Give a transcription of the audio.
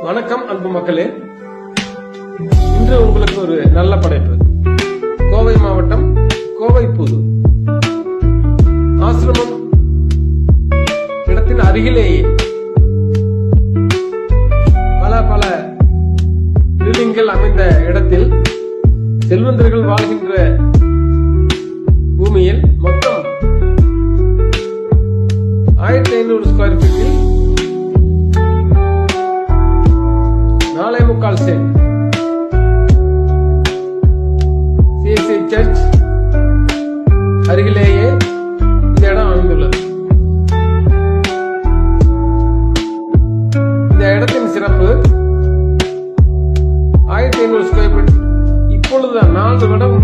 வணக்கம் அன்பு மக்களே, இன்று உங்களுக்கு ஒரு நல்ல படைப்பு. கோவை மாவட்டம் கோவைப்புது ஆசிரமம் இடத்தின் அருகிலேயே பல பில்டிங்கள் அமைந்த இடத்தில் செல்வந்தர்கள் வாழ்கின்ற பூமியில் மொத்தம் 1500 ஸ்கொயர் ஃபீட்டில் 4.25 சென்ட் சிஎஸ்ஐ சர்ச் அருகிலேயே இந்த இடம் அமைந்துள்ளது. இந்த இடத்தின் சிறப்பு 1500 ஸ்கொயர் ஃபீட் இப்பொழுதுதான் 4 வருடம்